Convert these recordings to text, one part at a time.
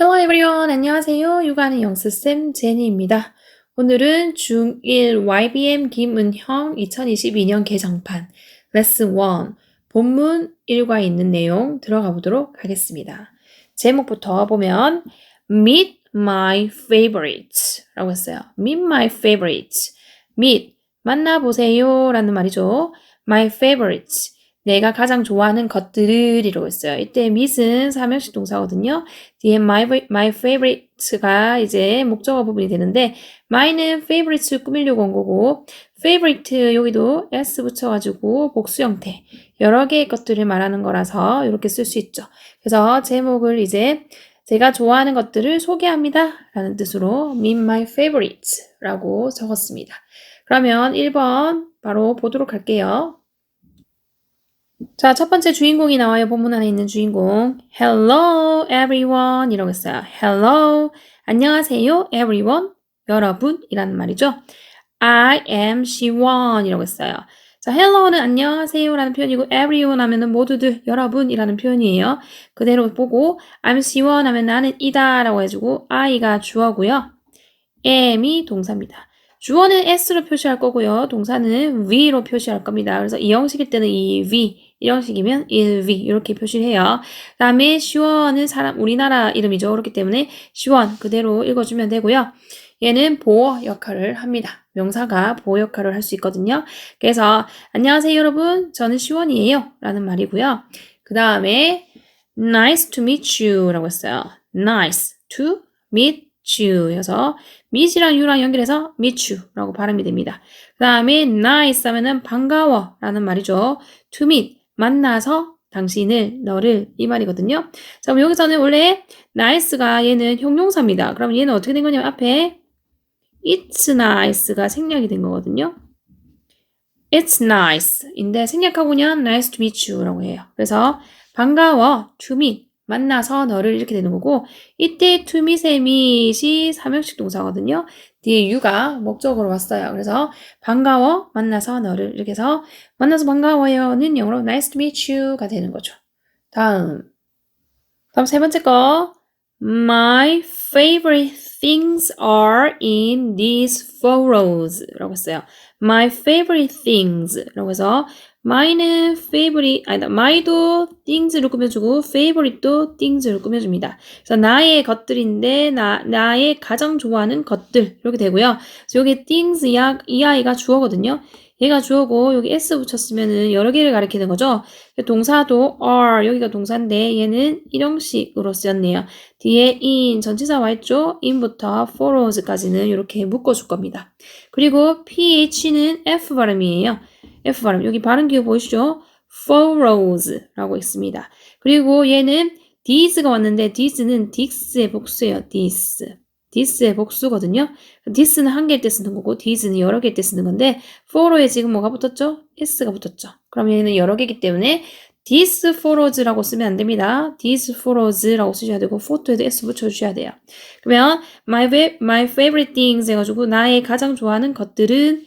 Hello everyone. 안녕하세요. 육아하는 영수쌤 제니입니다. 오늘은 중1 YBM 김은형 2022년 개정판 레슨 1 본문 1과에 있는 내용 들어가 보도록 하겠습니다. 제목부터 보면 Meet my favorites 라고 했어요. Meet my favorites. Meet, 만나보세요 라는 말이죠. My favorites. 내가 가장 좋아하는 것들을 이라고 했어요. 이때 meet은 사명식 동사거든요. 뒤에 my favorite가 이제 목적어 부분이 되는데 my는 favorite를 꾸미려고 한 거고 favorite 여기도 s 붙여가지고 복수 형태 여러 개의 것들을 말하는 거라서 이렇게 쓸 수 있죠. 그래서 제목을 이제 제가 좋아하는 것들을 소개합니다 라는 뜻으로 meet my favorites 라고 적었습니다. 그러면 1번 바로 보도록 할게요. 자, 첫 번째 주인공이 나와요. 본문 안에 있는 주인공. Hello, everyone. 이라고 했어요. Hello. 안녕하세요, everyone. 여러분. 이라는 말이죠. I am Siwon. 이라고 했어요. 자, hello는 안녕하세요 라는 표현이고, everyone 하면은 모두들, 여러분. 이라는 표현이에요. 그대로 보고, I'm Siwon 하면 나는 이다. 라고 해주고, I가 주어고요. am이 동사입니다. 주어는 s로 표시할 거고요. 동사는 we로 표시할 겁니다. 그래서 이 형식일 때는 이 we, 이 형식이면 il we 이렇게 표시를 해요. 그 다음에 시원은 사람 우리나라 이름이죠. 그렇기 때문에 시원 그대로 읽어주면 되고요. 얘는 보호 역할을 합니다. 명사가 보호 역할을 할 수 있거든요. 그래서 안녕하세요 여러분. 저는 시원이에요. 라는 말이고요. 그 다음에 nice to meet you 라고 했어요. nice to meet you 여서 meet이랑 you랑 연결해서 meet you 라고 발음이 됩니다. 그 다음에 nice 하면은 반가워 라는 말이죠. to meet 만나서 당신을 너를 이 말이거든요. 자 그럼 여기서는 원래 nice가 얘는 형용사입니다. 그럼 얘는 어떻게 된 거냐면 앞에 it's nice가 생략이 된 거거든요. It's nice 인데 생략하고 그냥 nice to meet you 라고 해요. 그래서 반가워 to meet 만나서 너를 이렇게 되는 거고 이때 to meet의 meet이 사명식 동사거든요. 뒤에 you가 목적으로 왔어요. 그래서 반가워 만나서 너를 이렇게 해서 만나서 반가워요는 영어로 nice to meet you가 되는 거죠. 다음 세 번째 거 My favorite things are in these photos 라고 했어요. My favorite things 라고 해서 my는 favorite, 아니다, my도 things를 꾸며주고 favorite도 things를 꾸며줍니다. 그래서 나의 것들인데 나의 가장 좋아하는 것들 이렇게 되고요. 그래서 여기 things 이 아이가 주어거든요. 얘가 주어고 여기 s 붙였으면은 여러 개를 가리키는 거죠. 동사도 are 여기가 동사인데 얘는 일형식으로 쓰였네요. 뒤에 in 전치사 와 있죠. in부터 follows까지는 이렇게 묶어줄 겁니다. 그리고 ph는 f 발음이에요. f 발음 여기 발음 기호 보이시죠? follows라고 있습니다. 그리고 얘는 these가 왔는데 these는 this의 복수예요. this의 복수거든요. this는 한 개일 때 쓰는 거고 these는 여러 개일 때 쓰는 건데 follow에 지금 뭐가 붙었죠? s가 붙었죠. 그럼 얘는 여러 개이기 때문에 these follows라고 쓰면 안 됩니다. these follows라고 쓰셔야 되고 photo에도 s 붙여주셔야 돼요. 그러면 my favorite things 해가지고 나의 가장 좋아하는 것들은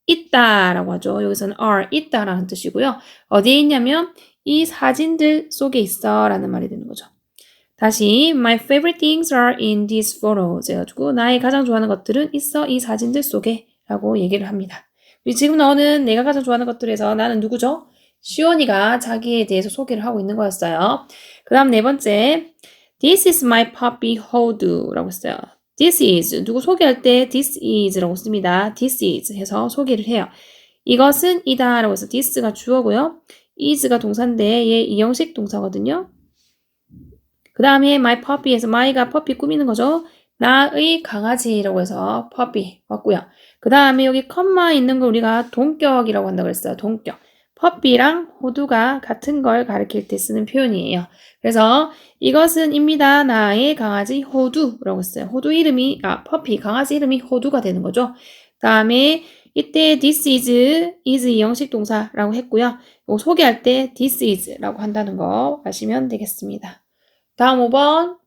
있다라고 하죠. 여기서는 are 있다라는 뜻이고요. 어디에 있냐면 이 사진들 속에 있어 라는 말이 되는 거죠. 다시 My favorite things are in these photos 해가지고 나의 가장 좋아하는 것들은 있어 이 사진들 속에 라고 얘기를 합니다. 그리고 지금 나오는 내가 가장 좋아하는 것들에서 나는 누구죠? 시원이가 자기에 대해서 소개를 하고 있는 거였어요. 그 다음 네 번째 This is my puppy Hodu 라고 했어요. This is 누구 소개할 때 this is 라고 씁니다. This is 해서 소개를 해요. 이것은 이다 라고 해서 this가 주어고요. is가 동사인데 얘 이형식 동사거든요. 그 다음에 my puppy에서 my가 puppy 꾸미는 거죠. 나의 강아지라고 해서 puppy 왔고요. 그 다음에 여기 컴마 있는 걸 우리가 동격이라고 한다고 했어요. 동격. puppy랑 호두가 같은 걸 가리킬 때 쓰는 표현이에요. 그래서 이것은 입니다. 나의 강아지 호두라고 했어요. 호두 이름이 puppy 강아지 이름이 호두가 되는 거죠. 그 다음에 이때 this is 이 형식 동사라고 했고요. 이거 소개할 때 this is라고 한다는 거 아시면 되겠습니다. 다음 5번.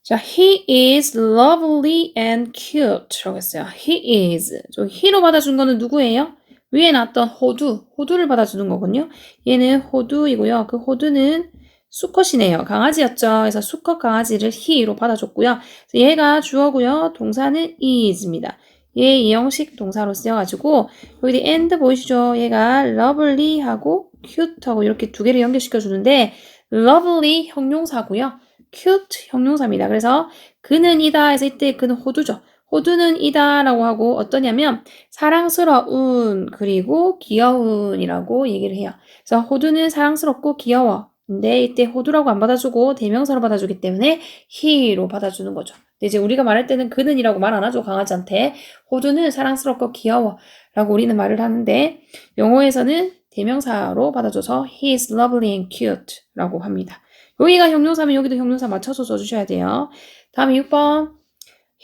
자, he is lovely and cute 라고 했어요. he is. 저 he로 받아준 거는 누구예요? 위에 나왔던 호두를 받아주는 거군요. 얘는 호두이고요. 그 호두는 수컷이네요. 강아지였죠. 그래서 수컷 강아지를 he로 받아줬고요. 얘가 주어고요. 동사는 is입니다. 얘 이형식 동사로 쓰여가지고 여기 and 보이시죠? 얘가 lovely하고 cute하고 이렇게 두 개를 연결시켜 주는데 lovely 형용사고요. cute 형용사입니다. 그래서 그는 이다 해서 이때 그는 호두죠. 호두는 이다 라고 하고 어떠냐면 사랑스러운 그리고 귀여운이라고 얘기를 해요. 그래서 호두는 사랑스럽고 귀여워. 근데 이때 호두라고 안 받아주고 대명사로 받아주기 때문에 he로 받아주는 거죠. 근데 이제 우리가 말할 때는 그는이라고 말 안 하죠. 강아지한테. 호두는 사랑스럽고 귀여워 라고 우리는 말을 하는데 영어에서는 대명사로 받아줘서 he is lovely and cute 라고 합니다. 여기가 형용사면 여기도 형용사 맞춰서 써주셔야 돼요. 다음에 6번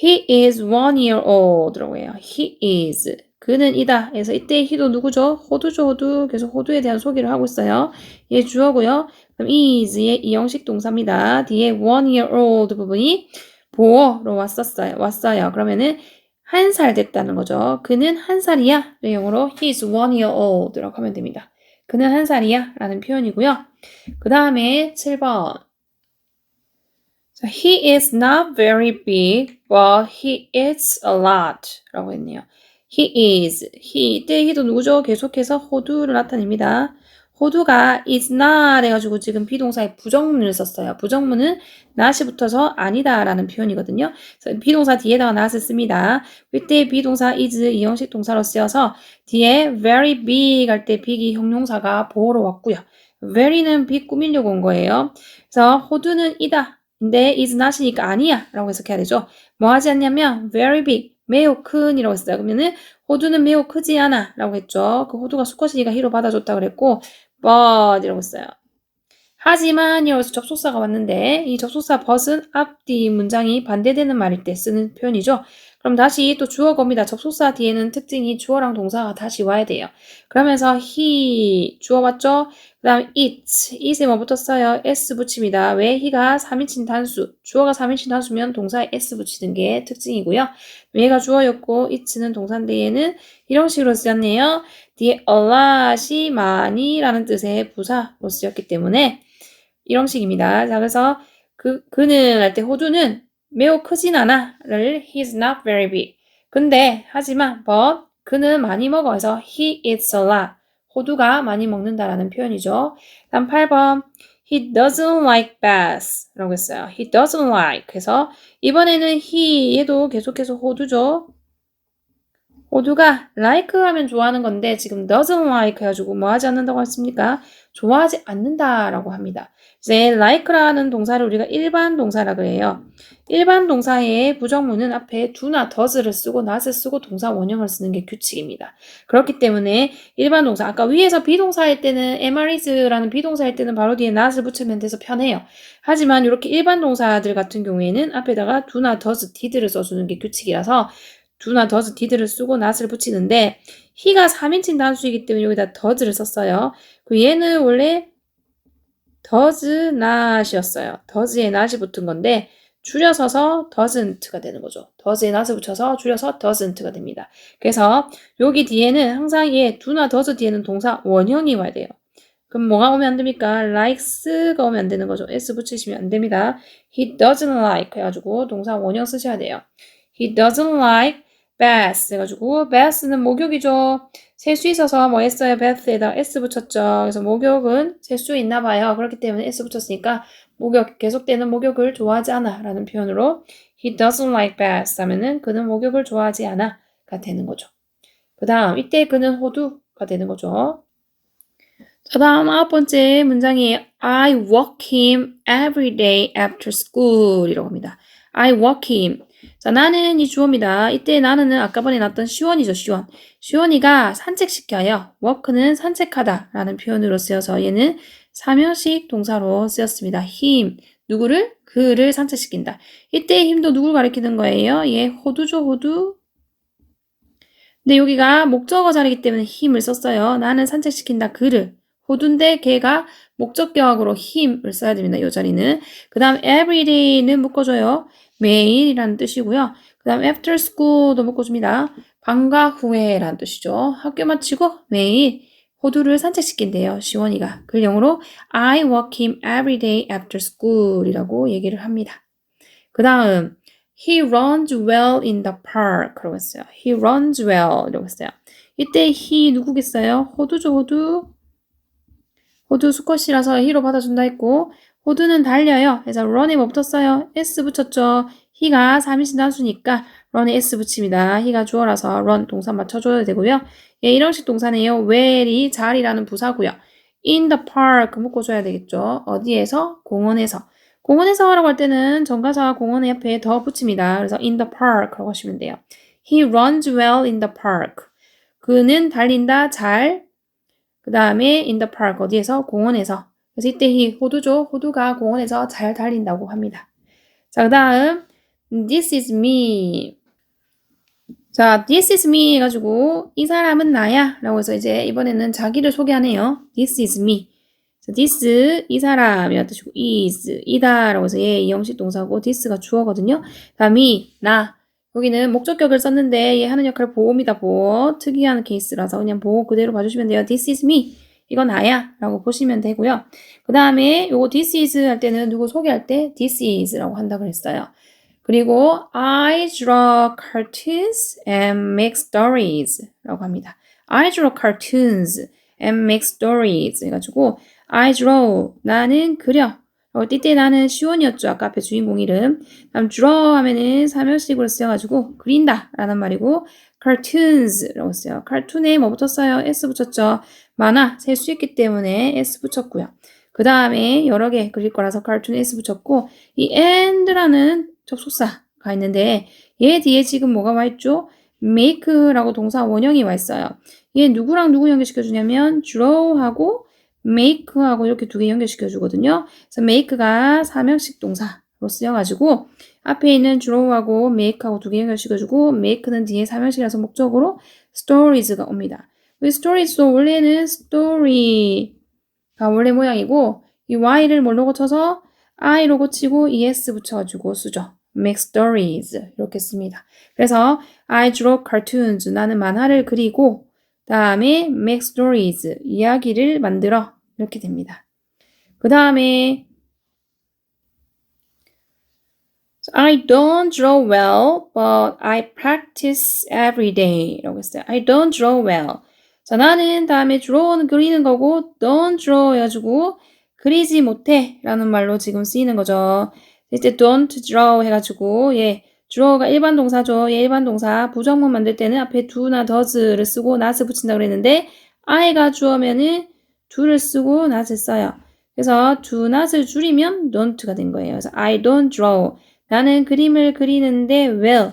He is 1 year old 라고 해요. He is 그는 이다. 그래서 이때 he도 누구죠? 호두죠. 호두. 계속 호두에 대한 소개를 하고 있어요. 얘 주어고요. 그럼 is의 이형식 동사입니다. 뒤에 1 year old 부분이 보어로 왔어요. 그러면은 1살 됐다는 거죠. 그는 1살이야. 영어로 he is 1 year old 라고 하면 됩니다. 그는 1살이야 라는 표현이고요. 그 다음에 7번 So he is not very big, but he eats a lot 라고 했네요. He is, 이때 he도 누구죠? 계속해서 호두를 나타냅니다. 호두가 is not 해가지고 지금 비동사의 부정문을 썼어요. 부정문은 not이 붙어서 아니다 라는 표현이거든요. 그래서 비동사 뒤에다가 not을 씁니다. 이때 비동사 is 이형식 동사로 쓰여서 뒤에 very big 할 때 big이 형용사가 보호로 왔고요. very는 big 꾸미려고 온 거예요. 그래서 호두는 이다. 근데 is not이니까 아니야 라고 해석해야 되죠. 뭐 하지 않냐면 very big, 매우 큰 이라고 했어요. 그러면은 호두는 매우 크지 않아 라고 했죠. 그 호두가 수컷이니까 he로 받아줬다 그랬고 but 이라고 했어요. 하지만 이라고 해서 접속사가 왔는데 이 접속사 but은 앞뒤 문장이 반대되는 말일 때 쓰는 표현이죠. 그럼 다시 또 주어가 옵니다. 접속사 뒤에는 특징이 주어랑 동사가 다시 와야 돼요. 그러면서 he 주어 왔죠? 그 다음 it에 뭐 붙었어요? s 붙입니다. 왜? he가 3인칭 단수, 주어가 3인칭 단수면 동사에 s 붙이는 게 특징이고요. 얘가 주어였고 it는 동사인데 얘는 이런 식으로 쓰였네요. 뒤에 a lot이 많이 라는 뜻의 부사로 쓰였기 때문에 이런 식입니다. 자, 그래서 그는 할 때 호두는 매우 크진 않아를 he's not very big. 근데 하지만 but 그는 많이 먹어 해서 he eats a lot. 호두가 많이 먹는다라는 표현이죠. 다음 8번 he doesn't like bass 라고 했어요. he doesn't like 해서 이번에는 he 얘도 계속해서 호두죠. 호두가 like 하면 좋아하는 건데 지금 doesn't like 해가지고 뭐 하지 않는다고 했습니까? 좋아하지 않는다라고 합니다. 이제 like라는 동사를 우리가 일반 동사라 그래요. 일반 동사의 부정문은 앞에 do나 does를 쓰고 not을 쓰고 동사 원형을 쓰는 게 규칙입니다. 그렇기 때문에 일반 동사, 아까 위에서 비동사일 때는 MRIs라는 비동사일 때는 바로 뒤에 not을 붙이면 돼서 편해요. 하지만 이렇게 일반 동사들 같은 경우에는 앞에다가 do나 does, did를 써주는 게 규칙이라서 do나 does, did를 쓰고 not을 붙이는데 he가 3인칭 단수이기 때문에 여기다 does를 썼어요. 그 얘는 원래 does not이었어요. does에 not이 붙은 건데 줄여서서 doesn't가 되는 거죠. does에 not을 붙여서 줄여서 doesn't가 됩니다. 그래서 여기 뒤에는 항상 얘 do나 does 뒤에는 동사 원형이 와야 돼요. 그럼 뭐가 오면 안 됩니까? likes가 오면 안 되는 거죠. s 붙이시면 안 됩니다. he doesn't like 해가지고 동사 원형 쓰셔야 돼요. he doesn't like bass 해가지고 bass는 목욕이죠. 세수 있어서 뭐 했어요? bath에다 s 붙였죠. 그래서 목욕은 세수에 있나 봐요. 그렇기 때문에 s 붙였으니까 목욕, 계속되는 목욕을 좋아하지 않아 라는 표현으로 he doesn't like bass 하면은 그는 목욕을 좋아하지 않아 가 되는 거죠. 그 다음 이때 그는 호두가 되는 거죠. 자, 다음 9번째 문장이 I walk him every day after school 이라고 합니다. I walk him. 자, 나는 이 주어입니다. 이때 나는은 아까 전에 나왔던 시원이죠, 시원. 시원이가 산책시켜요. walk는 산책하다 라는 표현으로 쓰여서 얘는 사명식 동사로 쓰였습니다. him. 누구를? 그를 산책시킨다. 이때 힘도 누구를 가리키는 거예요? 얘 호두죠, 호두. 근데 여기가 목적어 자리이기 때문에 힘을 썼어요. 나는 산책시킨다, 그를. 호두인데 걔가 목적격으로 힘을 써야 됩니다. 이 자리는. 그 다음 everyday는 묶어줘요. 매일이라는 뜻이고요. 그 다음 after school도 묶어줍니다. 방과 후에라는 뜻이죠. 학교 마치고 매일 호두를 산책시킨대요. 시원이가. 그 영어로 I walk him every day after school 이라고 얘기를 합니다. 그 다음 He runs well in the park 라고 했어요. He runs well 이라고 했어요. 이때 he 누구겠어요? 호두죠, 호두. 호두 수컷이라서 he로 받아준다 했고 호두는 달려요. 그래서 run에 뭐 붙었어요? s 붙였죠. he가 3인칭 단수니까 run에 s 붙입니다. he가 주어라서 run 동사 맞춰줘야 되고요. 예, 일형식 동사네요. well이 잘이라는 부사고요. in the park 묶어줘야 되겠죠. 어디에서? 공원에서. 공원에서 라고 할 때는 전가사 공원의 옆에 더 붙입니다. 그래서 in the park라고 하시면 돼요. He runs well in the park. 그는 달린다 잘. 그 다음에 in the park 어디에서? 공원에서. 그래서 이때 he 호두죠. 호두가 공원에서 잘 달린다고 합니다. 자, 그 다음 this is me. 자, this is me 해가지고 이 사람은 나야 라고 해서 이제 이번에는 자기를 소개하네요. This is me. 자, this 이 사람이란 뜻이고 is 이다 라고 해서 얘 이형식 동사고 this가 주어거든요. 다음 me 나 여기는 목적격을 썼는데 얘 하는 역할 보호입니다. 보호 특이한 케이스라서 그냥 보호 그대로 봐주시면 돼요. This is me 이건 나야 라고 보시면 되고요. 그 다음에 요거 this is 할 때는 누구 소개할 때 this is 라고 한다고 했어요. 그리고 I draw cartoons and make stories 라고 합니다. I draw cartoons and make stories 해가지고 I draw 나는 그려 이때 나는 시원이었죠. 아까 앞에 주인공 이름. 다음 draw 하면은 3형식으로 쓰여가지고 그린다 라는 말이고 cartoons 라고 써요. 카툰에 뭐 붙었어요? S 붙였죠. 만화 셀 수 있기 때문에 S 붙였고요. 그 다음에 여러 개 그릴 거라서 cartoon에 S 붙였고 이 and라는 접속사가 있는데 얘 뒤에 지금 뭐가 와 있죠? make라고 동사 원형이 와 있어요. 얘 누구랑 누구 연결시켜주냐면 draw하고 make하고 이렇게 두 개 연결시켜주거든요. 그래서 make가 3형식 동사로 쓰여가지고 앞에 있는 draw하고 make하고 두 개 연결시켜주고 make는 뒤에 3형식이라서 목적으로 stories가 옵니다. 이 stories도 원래는 story가 원래 모양이고 이 y를 뭘로 고쳐서 i로 고치고 es 붙여가지고 쓰죠. make stories 이렇게 씁니다. 그래서 I draw cartoons 나는 만화를 그리고 다음에 make stories 이야기를 만들어 이렇게 됩니다. 그 다음에 I don't draw well, but I practice every day 라고 했어요. I don't draw well. 자, 나는 다음에 draw는 그리는 거고 don't draw 해가지고 그리지 못해 라는 말로 지금 쓰이는 거죠. 이때 don't draw 해가지고 예, draw가 일반 동사죠. 예, 일반 동사 부정문 만들 때는 앞에 do나 does를 쓰고 not을 붙인다고 그랬는데 I가 주어면은 do를 쓰고 not을 써요. 그래서 do not을 줄이면 don't가 된 거예요. 그래서 I don't draw. 나는 그림을 그리는데 well.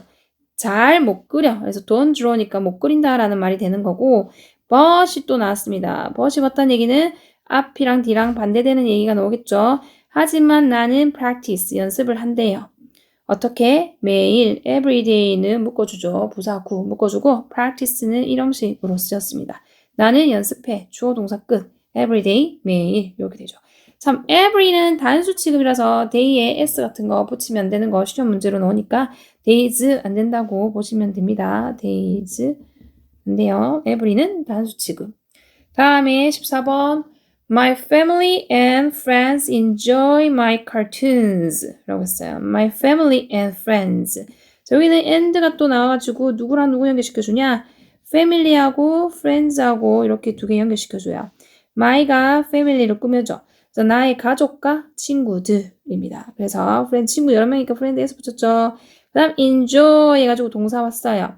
잘 못 그려. 그래서 don't draw니까 못 그린다라는 말이 되는 거고 but이 또 나왔습니다. but이 맞다는 얘기는 앞이랑 뒤랑 반대되는 얘기가 나오겠죠. 하지만 나는 practice, 연습을 한대요. 어떻게? 매일, everyday는 묶어주죠. 부사 구 묶어주고 practice는 일형식으로 쓰였습니다. 나는 연습해. 주어 동사 끝. everyday, 매일 이렇게 되죠. 참, every는 단수 취급이라서 day에 s 같은 거 붙이면 안 되는 거 시험 문제로 나오니까 days 안 된다고 보시면 됩니다. days 안 돼요. every는 단수 취급. 다음에 14번 My family and friends enjoy my cartoons 라고 했어요. My family and friends. 자, 여기는 and가 또 나와가지고 누구랑 누구 연결시켜주냐? family하고 friends하고 이렇게 두 개 연결시켜줘요. my가 family로 꾸며져. 그래서 나의 가족과 친구들입니다. 그래서 friend 친구 여러 명이니까 friend에서 붙였죠. 그 다음 enjoy 해가지고 동사 왔어요.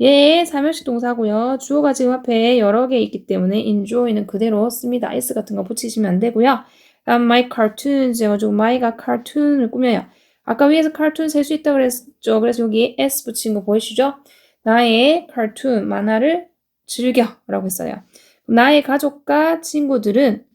얘 3형식 동사고요. 주어가 지금 앞에 여러 개 있기 때문에 enjoy는 그대로 씁니다. s 같은 거 붙이시면 안 되고요. 다음 my cartoons 해가지고 my가 cartoon을 꾸며요. 아까 위에서 cartoon 셀 수 있다고 그랬죠. 그래서 여기에 s 붙인 거 보이시죠? 나의 cartoon, 만화를 즐겨 라고 했어요. 나의 가족과 친구들은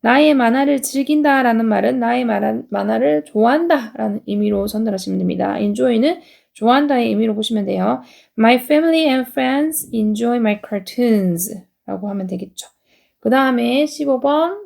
나의 만화를 즐긴다라는 말은 나의 만화를 좋아한다라는 의미로 전달하시면 됩니다. enjoy는 좋아한다의 의미로 보시면 돼요. My family and friends enjoy my cartoons 라고 하면 되겠죠. 그 다음에 15번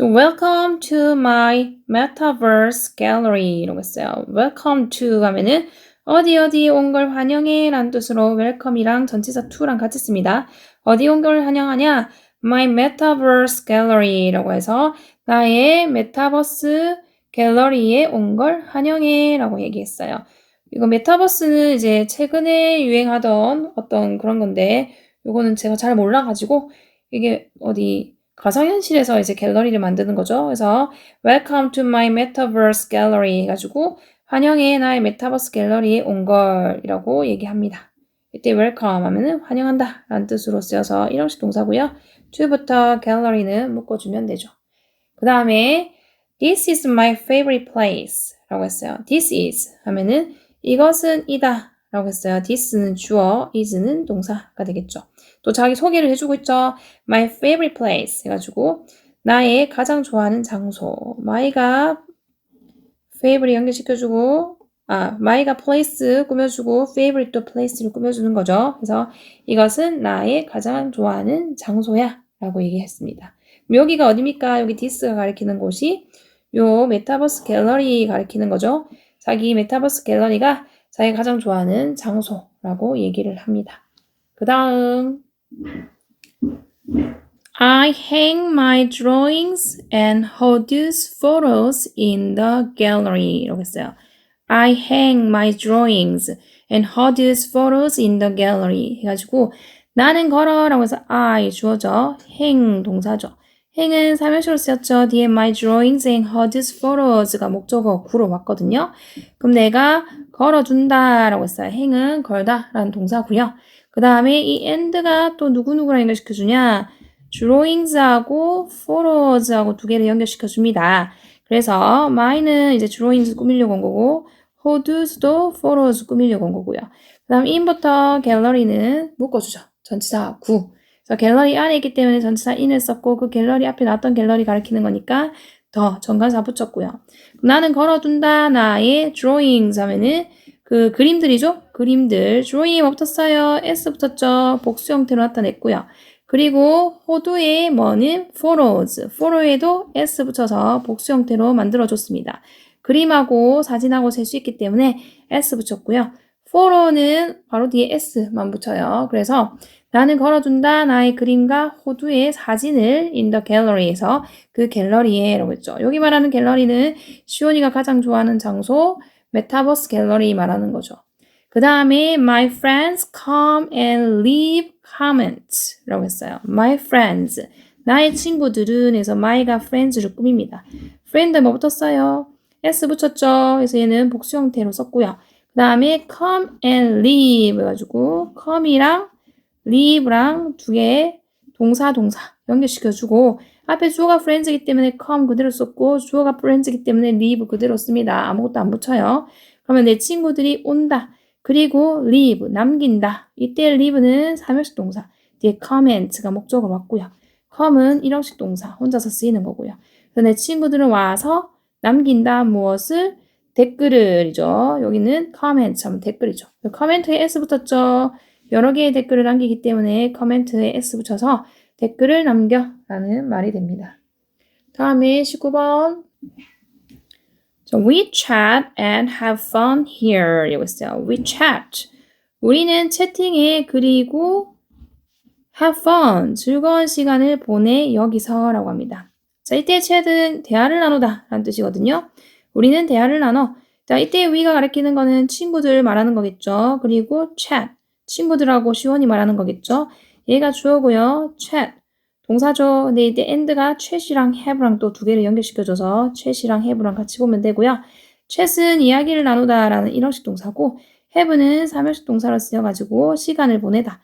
Welcome to my metaverse gallery 이라고 했어요. Welcome to 하면은 어디에 온 걸 환영해 라는 뜻으로 welcome이랑 전치사 to랑 같이 씁니다. 어디 온 걸 환영하냐? My Metaverse Gallery라고 해서 나의 메타버스 갤러리에 온 걸 환영해 라고 얘기했어요. 이거 메타버스는 이제 최근에 유행하던 어떤 그런 건데 요거는 제가 잘 몰라가지고 이게 어디 가상현실에서 이제 갤러리를 만드는 거죠. 그래서 Welcome to my Metaverse Gallery 해가지고 환영해 나의 메타버스 갤러리에 온 걸이라고 얘기합니다. 이때 welcome 하면은 환영한다 라는 뜻으로 쓰여서 일형식 동사고요. to부터 갤러리는 묶어주면 되죠. 그 다음에 This is my favorite place 라고 했어요. This is 하면은 이것은 이다 라고 했어요. this는 주어, is는 동사가 되겠죠. 또 자기 소개를 해주고 있죠. My favorite place 해가지고 나의 가장 좋아하는 장소. my가 favorite 연결시켜주고 my가 place 꾸며주고 favorite 또 place를 꾸며주는 거죠. 그래서 이것은 나의 가장 좋아하는 장소야 라고 얘기했습니다. 여기가 어디입니까? 여기 this가 가리키는 곳이 요 메타버스 갤러리 가리키는 거죠. 자기 메타버스 갤러리가 자기가 가장 좋아하는 장소라고 얘기를 합니다. 그 다음 I hang my drawings and Hodu's photos in the gallery 이라고 했어요. I hang my drawings and Hodu's photos in the gallery 해가지고 나는 걸어 라고 해서 I 주어져 hang 동사죠. hang은 삼형식으로 쓰였죠. 뒤에 my drawings and Hodu's photos가 목적어 구로 왔거든요. 그럼 내가 걸어준다 라고 했어요. hang은 걸다 라는 동사고요. 그 다음에 이 and가 또 누구누구랑 연결시켜주냐 drawings하고 photos하고 두 개를 연결시켜줍니다. 그래서 my는 이제 drawings 꾸미려고 온 거고 Hodu's도 photos 꾸미려고 온 거고요. 그 다음 in부터 갤러리는 묶어주죠. 전치사 구. 그래서 갤러리 안에 있기 때문에 전치사 in을 썼고 그 갤러리 앞에 놨던 갤러리 가리키는 거니까 더 정관사 붙였고요. 나는 걸어둔다 나의 drawings 하면은 그 그림들이죠. 그림들. drawing에 뭐 붙었어요? s 붙었죠. 복수 형태로 나타냈고요. 그리고 호두의 뭐는 photos. photo에도 s 붙여서 복수 형태로 만들어줬습니다. 그림하고 사진하고 셀 수 있기 때문에 s 붙였고요. photo는 바로 뒤에 s만 붙여요. 그래서 나는 걸어둔다 나의 그림과 호두의 사진을 in the gallery에서 그 갤러리에 라고 했죠. 여기 말하는 갤러리는 시온이가 가장 좋아하는 장소 메타버스 갤러리 말하는 거죠. 그 다음에 my friends come and leave comments 라고 했어요. my friends 나의 친구들은 해서 my가 friends를 꾸밉니다. friend 뭐 붙었어요? s 붙였죠. 그래서 얘는 복수 형태로 썼고요. 그 다음에 come and leave 해가지고 come이랑 leave랑 두 개의 동사 연결시켜주고 앞에 주어가 friends이기 때문에 come 그대로 썼고 주어가 friends이기 때문에 leave 그대로 씁니다. 아무것도 안 붙여요. 그러면 내 친구들이 온다. 그리고 leave 남긴다. 이때 leave는 삼형식 동사 뒤에 comment가 목적으로 왔고요. come은 일형식 동사 혼자서 쓰이는 거고요. 그래서 내 친구들은 와서 남긴다 무엇을 댓글을이죠. 여기는 comment 하면 댓글이죠. 커멘트에 s 붙었죠. 여러 개의 댓글을 남기기 때문에 커멘트에 s 붙여서 댓글을 남겨 라는 말이 됩니다. 다음에 19번 We chat and have fun here 이라고 했어요. We chat 우리는 채팅해 그리고 have fun 즐거운 시간을 보내 여기서 라고 합니다. 자, 이때 chat은 대화를 나누다 라는 뜻이거든요. 우리는 대화를 나눠. 자, 이때 we가 가리키는 거는 친구들 말하는 거겠죠. 그리고 chat 친구들하고 시원이 말하는 거겠죠. 얘가 주어고요. chat 동사죠. 근데 이때 and가 chat이랑 have랑 또 두 개를 연결시켜줘서 chat이랑 have랑 같이 보면 되고요. chat은 이야기를 나누다 라는 일형식 동사고 have는 삼형식 동사로 쓰여가지고 시간을 보내다.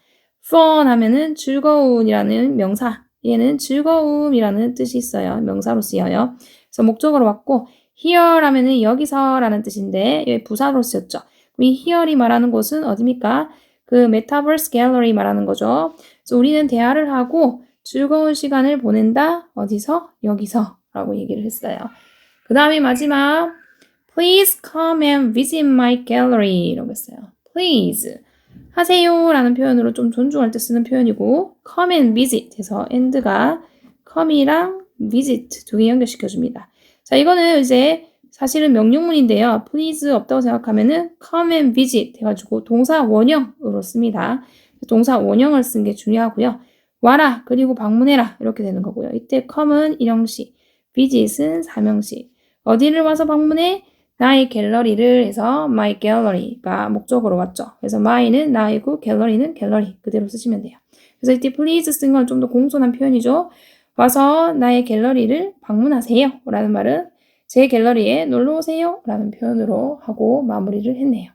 fun 하면은 즐거운이라는 명사. 얘는 즐거움이라는 뜻이 있어요. 명사로 쓰여요. 그래서 목적으로 왔고 here 하면은 여기서 라는 뜻인데 여기 부사로 쓰였죠. 이 here이 말하는 곳은 어디입니까? 그 메타버스 갤러리 말하는 거죠. 그래서 우리는 대화를 하고 즐거운 시간을 보낸다. 어디서? 여기서 라고 얘기를 했어요. 그 다음에 마지막 Please come and visit my gallery 라고 했어요. Please 하세요 라는 표현으로 좀 존중할 때 쓰는 표현이고 come and visit 해서 and가 come이랑 visit 두 개 연결시켜줍니다. 자, 이거는 이제 사실은 명령문인데요. please 없다고 생각하면은 come and visit 해가지고 동사 원형으로 씁니다. 동사 원형을 쓴 게 중요하고요. 와라 그리고 방문해라 이렇게 되는 거고요. 이때 come은 일형식, visit은 삼형식. 어디를 와서 방문해? 나의 갤러리를 해서 my gallery가 목적으로 왔죠. 그래서 my는 나이고 갤러리는 갤러리 그대로 쓰시면 돼요. 그래서 이때 please 쓴 건 좀 더 공손한 표현이죠. 와서 나의 갤러리를 방문하세요 라는 말은 제 갤러리에 놀러 오세요 라는 표현으로 하고 마무리를 했네요.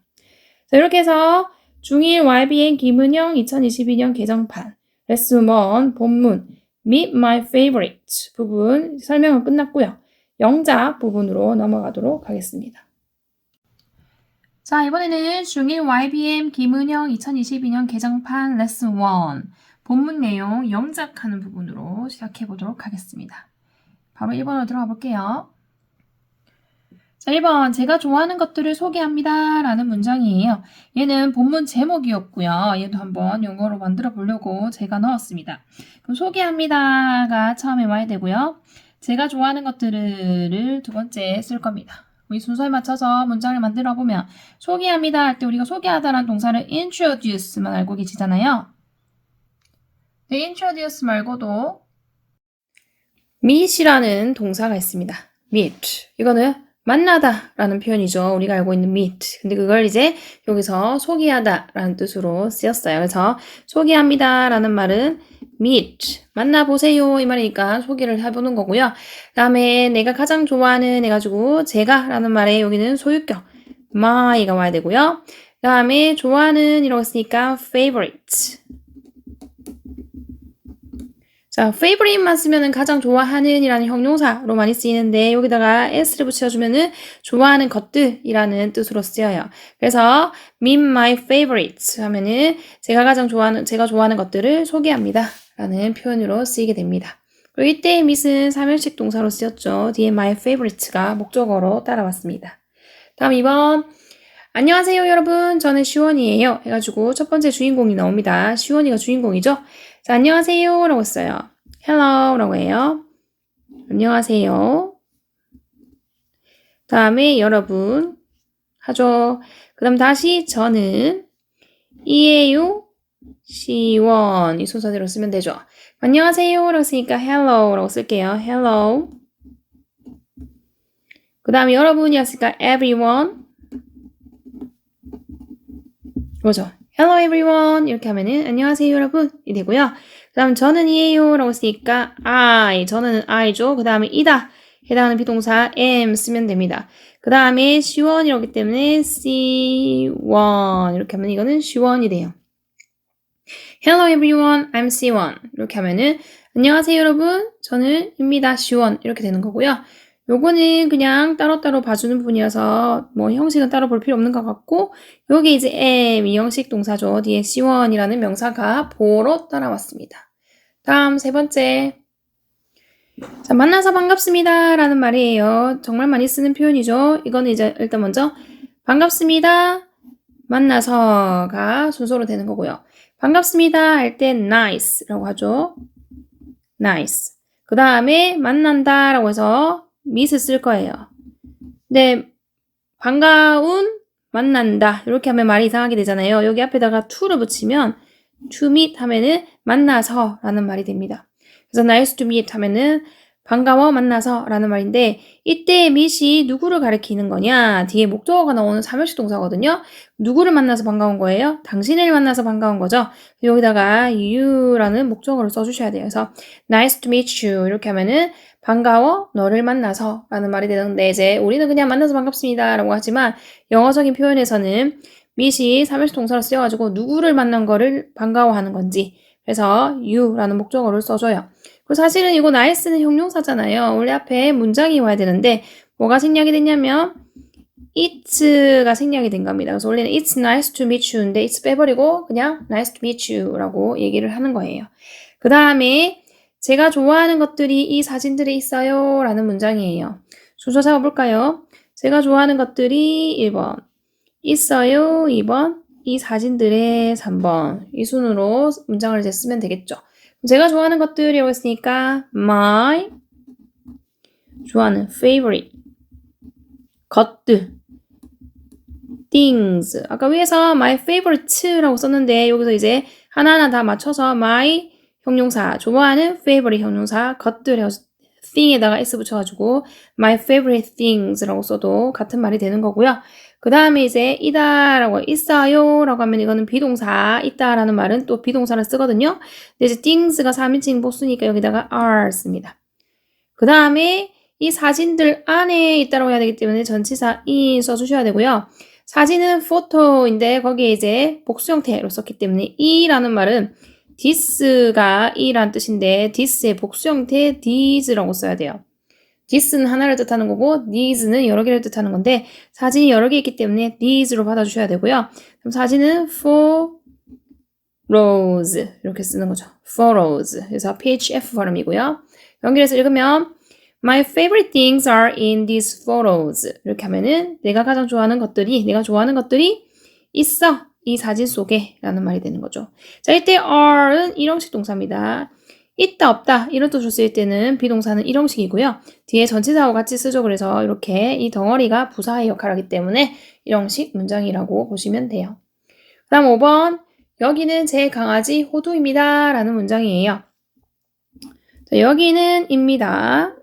자, 이렇게 해서 중1 YBN 김은영 2022년 개정판 레슨 1 본문 Meet My Favorite 부분 설명은 끝났고요. 영작 부분으로 넘어가도록 하겠습니다. 자, 이번에는 중1 YBM 김은영 2022년 개정판 레슨 1 본문 내용 영작하는 부분으로 시작해 보도록 하겠습니다. 바로 1번으로 들어가 볼게요. 자, 1번 제가 좋아하는 것들을 소개합니다 라는 문장이에요. 얘는 본문 제목이었고요. 얘도 한번 영어로 만들어 보려고 제가 넣었습니다. 그럼 소개합니다가 처음에 와야 되고요. 제가 좋아하는 것들을 두 번째 쓸 겁니다. 이 순서에 맞춰서 문장을 만들어 보면 소개합니다 할 때 우리가 소개하다라는 동사를 introduce만 알고 계시잖아요. 네, introduce 말고도 meet이라는 동사가 있습니다. meet. 이거는 만나다 라는 표현이죠. 우리가 알고 있는 meet. 근데 그걸 이제 여기서 소개하다 라는 뜻으로 쓰였어요. 그래서 소개합니다 라는 말은 meet. 만나보세요 이 말이니까 소개를 해보는 거고요. 그 다음에 내가 가장 좋아하는 해가지고 제가 라는 말에 여기는 소유격 my가 와야 되고요. 그 다음에 좋아하는 이라고 했으니까 favorite. 자, favorite만 쓰면은 가장 좋아하는 이라는 형용사로 많이 쓰이는데 여기다가 s를 붙여주면은 좋아하는 것들이라는 뜻으로 쓰여요. 그래서 meet my favorites 하면은 제가 좋아하는 것들을 소개합니다. 라는 표현으로 쓰이게 됩니다. 그리고 이때 meet은 삼형식 동사로 쓰였죠. 뒤에 my favorites가 목적어로 따라왔습니다. 다음 2번. 안녕하세요 여러분 저는 시원이에요 해가지고 첫 번째 주인공이 나옵니다. 시원이가 주인공이죠. 자, 안녕하세요 라고 했어요. hello 라고 해요. 안녕하세요. 다음에 여러분 하죠. 그 다음 다시 저는 이에요 시원 이 순서대로 쓰면 되죠. 안녕하세요 라고 했으니까 hello 라고 쓸게요. hello. 그 다음에 여러분이었으니까 everyone. 그렇죠. Hello everyone 이렇게 하면은 안녕하세요 여러분 이 되고요. 그 다음 저는 이에요 라고 쓰니까 저는 I죠. 그 다음에 이다 해당하는 비동사 am 쓰면 됩니다. 그 다음에 시원이라기 때문에 C1 이렇게 하면 이거는 시원이 돼요. Hello everyone I'm C1 이렇게 하면은 안녕하세요 여러분 저는 입니다 시원 이렇게 되는 거고요. 요거는 그냥 따로따로 봐주는 부분이어서 뭐 형식은 따로 볼 필요 없는 것 같고 여기 이제 am 이 형식 동사죠. 뒤에 C1이라는 명사가 보어로 따라왔습니다. 다음 세 번째. 자, 만나서 반갑습니다 라는 말이에요. 정말 많이 쓰는 표현이죠. 이거는 이제 일단 먼저 반갑습니다. 만나서가 순서로 되는 거고요. 반갑습니다 할 때 nice라고 하죠. nice. 그 다음에 만난다 라고 해서 meet을 쓸 거예요. 근데 반가운 만난다 이렇게 하면 말이 이상하게 되잖아요. 여기 앞에다가 to를 붙이면 to meet 하면은 만나서 라는 말이 됩니다. 그래서 nice to meet 하면은 반가워 만나서 라는 말인데 이때 meet이 누구를 가리키는 거냐 뒤에 목적어가 나오는 삼형식 동사거든요. 누구를 만나서 반가운 거예요? 당신을 만나서 반가운 거죠. 여기다가 you라는 목적어를 써주셔야 돼요. 그래서 nice to meet you 이렇게 하면은 반가워 너를 만나서 라는 말이 되는데 이제 우리는 그냥 만나서 반갑습니다 라고 하지만 영어적인 표현에서는 meet이 삼형식 동사로 쓰여가지고 누구를 만난 거를 반가워하는 건지 그래서 you라는 목적어를 써줘요. 그리고 사실은 이거 nice는 형용사잖아요. 원래 앞에 문장이 와야 되는데 뭐가 생략이 됐냐면 it's가 생략이 된 겁니다. 그래서 원래는 it's nice to meet you인데 it's 빼버리고 그냥 nice to meet you라고 얘기를 하는 거예요. 그 다음에 제가 좋아하는 것들이 이 사진들에 있어요 라는 문장이에요. 순서 잡아볼까요? 제가 좋아하는 것들이 1번 있어요 2번 이 사진들에 3번 이 순으로 문장을 이제 쓰면 되겠죠. 제가 좋아하는 것들이라고 했으니까 my 좋아하는 favorite 것들 things 아까 위에서 my favorite라고 썼는데 여기서 이제 하나하나 다 맞춰서 my 형용사, 좋아하는 favorite 형용사, 것들 해서 thing에다가 s 붙여가지고 my favorite things라고 써도 같은 말이 되는 거고요. 그 다음에 이제 이다라고 있어요 라고 하면 이거는 비동사, 있다라는 말은 또 비동사를 쓰거든요. 근데 이제 things가 3인칭 복수니까 여기다가 are 씁니다. 그 다음에 이 사진들 안에 있다라고 해야 되기 때문에 전치사 in 써주셔야 되고요. 사진은 photo인데 거기에 이제 복수 형태로 썼기 때문에 이라는 말은 this가 이란 뜻인데 this의 복수 형태 these라고 써야 돼요. this는 하나를 뜻하는 거고 these는 여러 개를 뜻하는 건데 사진이 여러 개 있기 때문에 these로 받아주셔야 되고요. 그럼 사진은 photos 이렇게 쓰는 거죠. photos. 그래서 phf 발음이고요. 연결해서 읽으면 My favorite things are in these photos. 이렇게 하면은 내가 가장 좋아하는 것들이, 내가 좋아하는 것들이 있어. 이 사진 속에 라는 말이 되는 거죠. 자, 이때 are은 일형식 동사입니다. 있다, 없다 이런 뜻으로 쓰일 때는 비동사는 일형식이고요. 뒤에 전치사하고 같이 쓰죠. 그래서 이렇게 이 덩어리가 부사의 역할을 하기 때문에 일형식 문장이라고 보시면 돼요. 그 다음 5번 여기는 제 강아지 호두입니다. 라는 문장이에요. 자, 여기는 입니다.